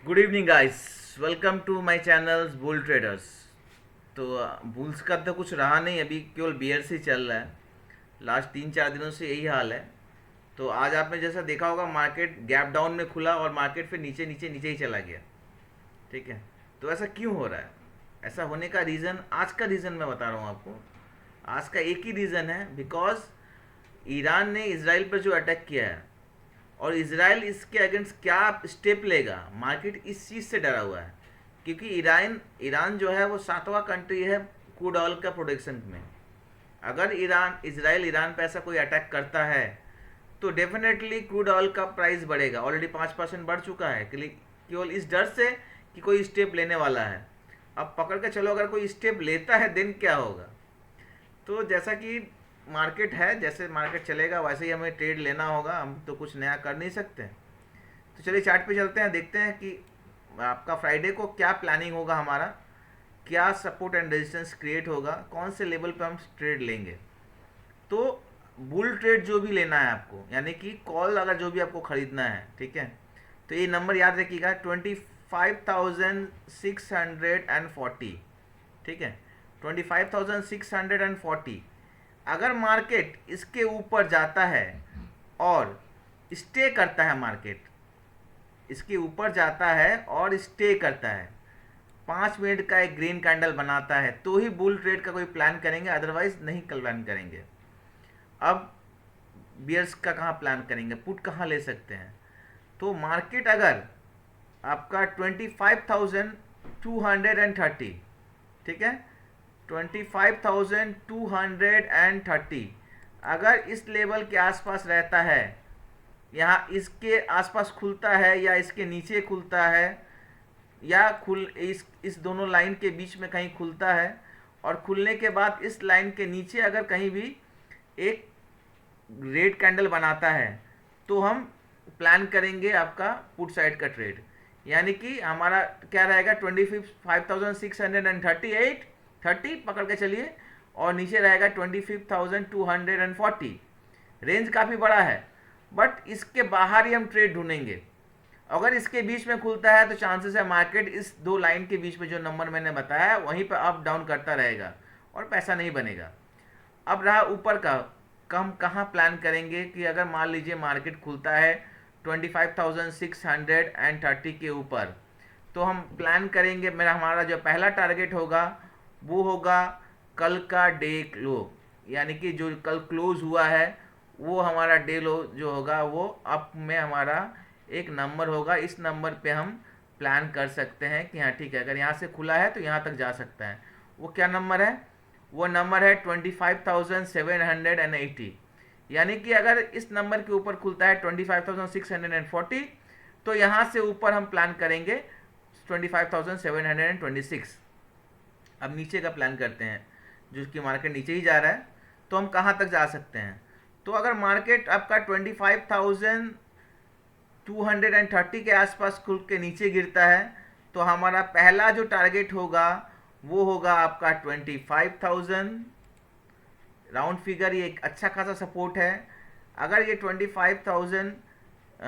Good evening guys, welcome to my channel bull traders. तो bulls का तो कुछ रहा नहीं, अभी केवल बियर्स ही चल रहा है। लास्ट 3-4 दिनों से यही हाल है। तो आज आपने जैसा देखा होगा, मार्केट गैप डाउन में खुला और मार्केट फिर नीचे नीचे नीचे ही चला गया। ठीक है। तो ऐसा क्यों हो रहा है? ऐसा होने का रीज़न, आज का रीज़न मैं बता रहा हूँ आपको। आज का एक ही रीज़न है, बिकॉज ईरान ने इसराइल पर जो अटैक किया है और इसराइल इसके अगेंस्ट क्या स्टेप लेगा, मार्केट इस चीज़ से डरा हुआ है। क्योंकि ईरान ईरान जो है वो सातवां कंट्री है क्रूड ऑयल का प्रोडक्शन में। अगर इसराइल ईरान पे ऐसा कोई अटैक करता है तो डेफिनेटली क्रूड ऑयल का प्राइस बढ़ेगा। ऑलरेडी 5% बढ़ चुका है, केवल इस डर से कि कोई स्टेप लेने वाला है। अब पकड़ के चलो, अगर कोई स्टेप लेता है देन क्या होगा। तो जैसा कि मार्केट है, जैसे मार्केट चलेगा वैसे ही हमें ट्रेड लेना होगा, हम तो कुछ नया कर नहीं सकते। तो चलिए चार्ट पे चलते हैं, देखते हैं कि आपका फ्राइडे को क्या प्लानिंग होगा हमारा, क्या सपोर्ट एंड रेजिस्टेंस क्रिएट होगा, कौन से लेवल पे हम ट्रेड लेंगे। तो बुल ट्रेड जो भी लेना है आपको, यानी कि कॉल अगर जो भी आपको खरीदना है, ठीक है, तो ये नंबर याद रखिएगा, 25,640। ठीक है, 25,640। अगर मार्केट इसके ऊपर जाता है और स्टे करता है, मार्केट इसके ऊपर जाता है और स्टे करता है, 5 मिनट का एक ग्रीन कैंडल बनाता है, तो ही बुल ट्रेड का कोई प्लान करेंगे, अदरवाइज नहीं कल प्लान करेंगे। अब बियर्स का कहाँ प्लान करेंगे, पुट कहाँ ले सकते हैं। तो मार्केट अगर आपका 25,230, ठीक है, 25,230 अगर इस लेवल के आसपास रहता है, यहाँ इसके आसपास खुलता है या इसके नीचे खुलता है, या खुल इस दोनों लाइन के बीच में कहीं खुलता है, और खुलने के बाद इस लाइन के नीचे अगर कहीं भी एक रेड कैंडल बनाता है, तो हम प्लान करेंगे आपका पुट साइड का ट्रेड। यानी कि हमारा क्या रहेगा, 25,638 30 पकड़ के चलिए, और नीचे रहेगा 25,240। रेंज काफ़ी बड़ा है, बट इसके बाहर ही हम ट्रेड ढूंढेंगे। अगर इसके बीच में खुलता है तो चांसेस है मार्केट इस दो लाइन के बीच में जो नंबर मैंने बताया वहीं पर अप डाउन करता रहेगा और पैसा नहीं बनेगा। अब रहा ऊपर का, हम कहाँ प्लान करेंगे कि अगर मान लीजिए मार्केट खुलता है 25,630 के ऊपर, तो हम प्लान करेंगे, मेरा हमारा जो पहला टारगेट होगा वो होगा कल का डे लो, यानी कि जो कल क्लोज हुआ है वो हमारा डे लो जो होगा वो अप में हमारा एक नंबर होगा। इस नंबर पे हम प्लान कर सकते हैं कि हाँ ठीक है, अगर यहाँ से खुला है तो यहाँ तक जा सकता है। वो क्या नंबर है? वो नंबर है 25,780। यानी कि अगर इस नंबर के ऊपर खुलता है 25,640, तो यहाँ से ऊपर हम प्लान करेंगे 25,726। अब नीचे का प्लान करते हैं, जो कि मार्केट नीचे ही जा रहा है, तो हम कहाँ तक जा सकते हैं। तो अगर मार्केट आपका 25,230 के आसपास खुल के नीचे गिरता है, तो हमारा पहला जो टारगेट होगा वो होगा आपका 25,000। राउंड फिगर, ये एक अच्छा खासा सपोर्ट है। अगर ये 25,000,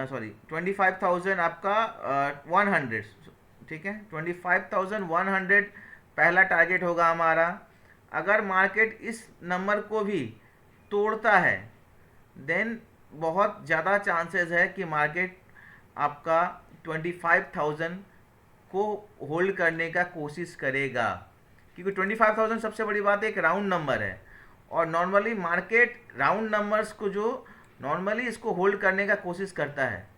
सॉरी 25,000 आपका 100, ठीक है, 25,100 पहला टारगेट होगा हमारा। अगर मार्केट इस नंबर को भी तोड़ता है, देन बहुत ज़्यादा चांसेस है कि मार्केट आपका 25,000 को होल्ड करने का कोशिश करेगा। क्योंकि 25,000 सबसे बड़ी बात है, एक राउंड नंबर है, और नॉर्मली मार्केट राउंड नंबर्स को जो नॉर्मली इसको होल्ड करने का कोशिश करता है।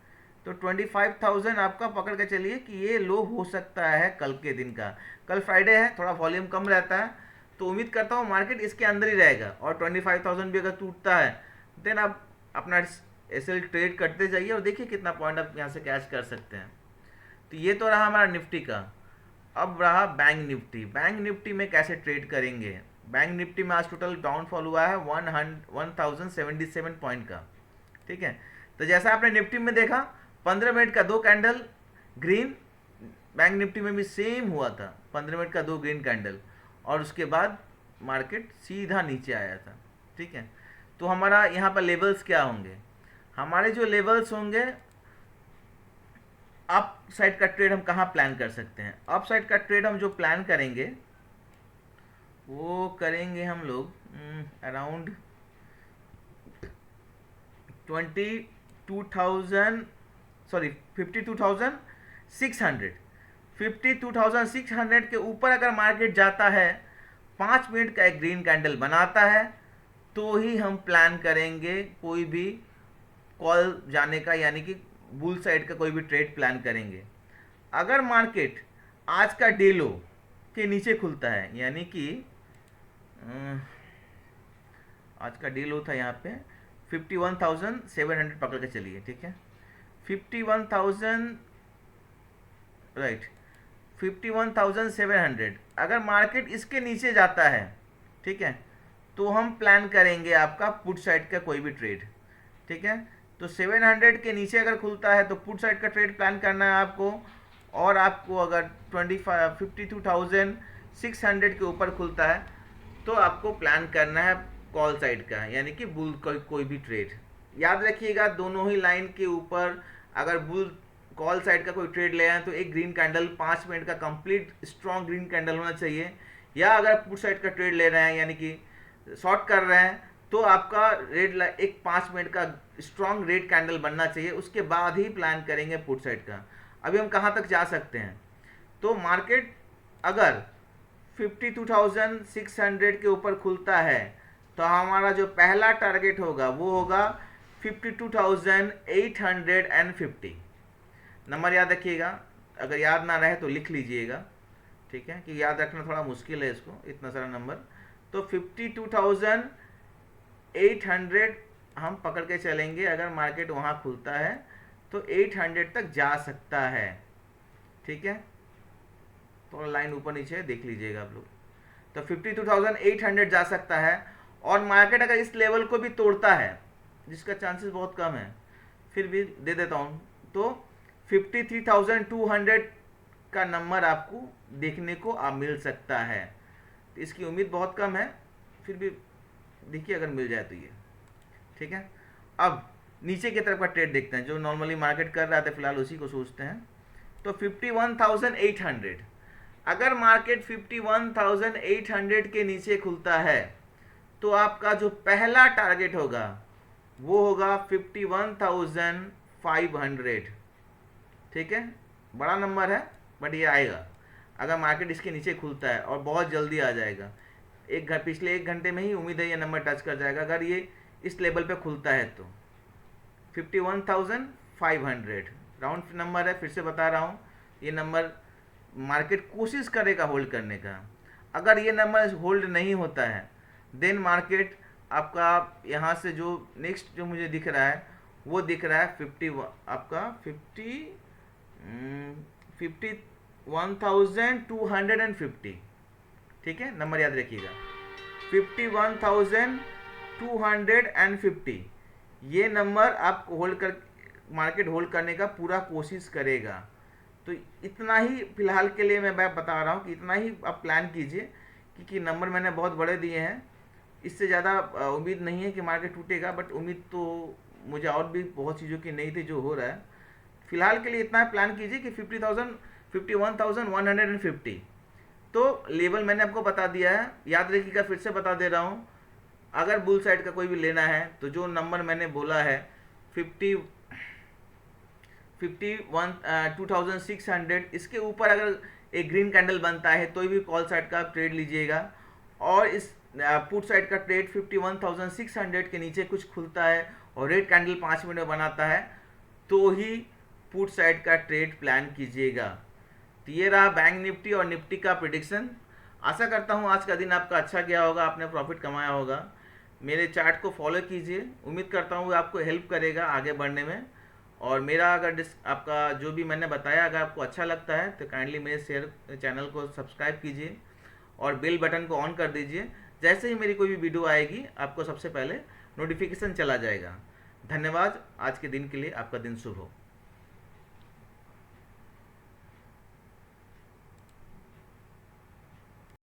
तो 25,000 आपका पकड़ के चलिए कि ये लो हो सकता है कल के दिन का। कल फ्राइडे है, थोड़ा वॉल्यूम कम रहता है, तो उम्मीद करता हूँ मार्केट इसके अंदर ही रहेगा। और 25,000 भी अगर टूटता है, देन आप अपना एसएल ट्रेड करते जाइए और देखिए कितना पॉइंट आप यहाँ से कैच कर सकते हैं। तो ये तो रहा हमारा निफ्टी का। अब रहा बैंक निफ्टी। बैंक निफ्टी में कैसे ट्रेड करेंगे? बैंक निफ्टी में आज टोटल डाउनफॉल हुआ है 1,077 पॉइंट का। ठीक है, तो जैसा आपने निफ्टी में देखा, 15 मिनट का दो कैंडल ग्रीन, बैंक निफ्टी में भी सेम हुआ था, 15 मिनट का दो ग्रीन कैंडल, और उसके बाद मार्केट सीधा नीचे आया था। ठीक है, तो हमारा यहाँ पर लेवल्स क्या होंगे? हमारे जो लेवल्स होंगे अप साइड का ट्रेड हम कहाँ प्लान कर सकते हैं? अप साइड का ट्रेड हम जो प्लान करेंगे वो करेंगे हम लोग अराउंड 52,600 52,600 के ऊपर अगर मार्केट जाता है, 5 मिनट का एक ग्रीन कैंडल बनाता है, तो ही हम प्लान करेंगे कोई भी कॉल जाने का, यानी कि बुल साइड का कोई भी ट्रेड प्लान करेंगे। अगर मार्केट आज का डे लो के नीचे खुलता है, यानी कि आज का डे लो था यहाँ पे 51,700 पकड़ के चलिए, ठीक है, 51,000 राइट 51,700 अगर मार्केट इसके नीचे जाता है, ठीक है, तो हम प्लान करेंगे आपका पुट साइड का कोई भी ट्रेड, ठीक है। तो 700 के नीचे अगर खुलता है तो पुट साइड का ट्रेड प्लान करना है आपको, और आपको अगर 52,600 के ऊपर खुलता है तो आपको प्लान करना है कॉल साइड का, यानी कि बुल कोई भी ट्रेड। याद रखिएगा, दोनों ही लाइन के ऊपर अगर बुल कॉल साइड का कोई ट्रेड ले आए तो एक ग्रीन कैंडल 5 मिनट का कंप्लीट स्ट्रॉन्ग ग्रीन कैंडल होना चाहिए, या अगर पुट साइड का ट्रेड ले रहे हैं यानी कि शॉर्ट कर रहे हैं तो आपका रेड एक 5 मिनट का स्ट्रॉन्ग रेड कैंडल बनना चाहिए, उसके बाद ही प्लान करेंगे पुट साइड का। अभी हम कहाँ तक जा सकते हैं? तो मार्केट अगर 52,600 के ऊपर खुलता है तो हमारा जो पहला टारगेट होगा वो होगा 52,850। नंबर याद रखिएगा, अगर याद ना रहे तो लिख लीजिएगा, ठीक है, कि याद रखना थोड़ा मुश्किल है इसको, इतना सारा नंबर। तो 52,800 हम पकड़ के चलेंगे, अगर मार्केट वहाँ खुलता है तो 800 तक जा सकता है, ठीक है। थोड़ा लाइन ऊपर नीचे देख लीजिएगा आप लोग। तो 52,800 जा सकता है, और मार्केट अगर इस लेवल को भी तोड़ता है, जिसका चांसेस बहुत कम है, फिर भी दे देता हूँ, तो 53,200 का नंबर आपको देखने को मिल सकता है। तो इसकी उम्मीद बहुत कम है, फिर भी देखिए अगर मिल जाए तो ये, ठीक है। अब नीचे की तरफ का ट्रेड देखते हैं, जो नॉर्मली मार्केट कर रहा था फिलहाल उसी को सोचते हैं। तो 51,800 अगर मार्केट 51,800 के नीचे खुलता है तो आपका जो पहला टारगेट होगा वो होगा 51,500, ठीक है। बड़ा नंबर है बट ये आएगा अगर मार्केट इसके नीचे खुलता है, और बहुत जल्दी आ जाएगा। पिछले 1 घंटे में ही उम्मीद है ये नंबर टच कर जाएगा अगर ये इस लेवल पे खुलता है तो 51,500 राउंड नंबर है। फिर से बता रहा हूँ, ये नंबर मार्केट कोशिश करेगा होल्ड करने का। अगर ये नंबर होल्ड नहीं होता है देन मार्केट आपका यहाँ से जो नेक्स्ट जो मुझे दिख रहा है वो दिख रहा है 51,250, ठीक है। नंबर याद रखिएगा 51,250, ये नंबर आप होल्ड कर मार्केट होल्ड करने का पूरा कोशिश करेगा। तो इतना ही फिलहाल के लिए मैं बता रहा हूँ कि इतना ही आप प्लान कीजिए, क्योंकि नंबर मैंने बहुत बड़े दिए हैं, इससे ज़्यादा उम्मीद नहीं है कि मार्केट टूटेगा, बट उम्मीद तो मुझे और भी बहुत चीज़ों की नहीं थी जो हो रहा है। फिलहाल के लिए इतना प्लान कीजिए कि 51,150 तो लेवल मैंने आपको बता दिया है। याद रखिएगा, फिर से बता दे रहा हूँ, अगर बुल साइड का कोई भी लेना है तो जो नंबर मैंने बोला है 51,600 इसके ऊपर अगर एक ग्रीन कैंडल बनता है तो भी कॉल साइड का ट्रेड लीजिएगा, और इस पुट साइड का ट्रेड 51,600 के नीचे कुछ खुलता है और रेड कैंडल 5 मिनट में बनाता है तो ही पुट साइड का ट्रेड प्लान कीजिएगा। तो ये रहा बैंक निफ्टी और निफ्टी का प्रिडिक्शन। आशा करता हूँ आज का दिन आपका अच्छा गया होगा, आपने प्रॉफिट कमाया होगा। मेरे चार्ट को फॉलो कीजिए, उम्मीद करता हूँ आपको हेल्प करेगा आगे बढ़ने में। और मेरा अगर आपका जो भी मैंने बताया अगर आपको अच्छा लगता है तो काइंडली मेरे चैनल को सब्सक्राइब कीजिए और बेल बटन को ऑन कर दीजिए। जैसे ही मेरी कोई भी वीडियो आएगी आपको सबसे पहले नोटिफिकेशन चला जाएगा। धन्यवाद। आज के दिन के लिए आपका दिन शुभ हो।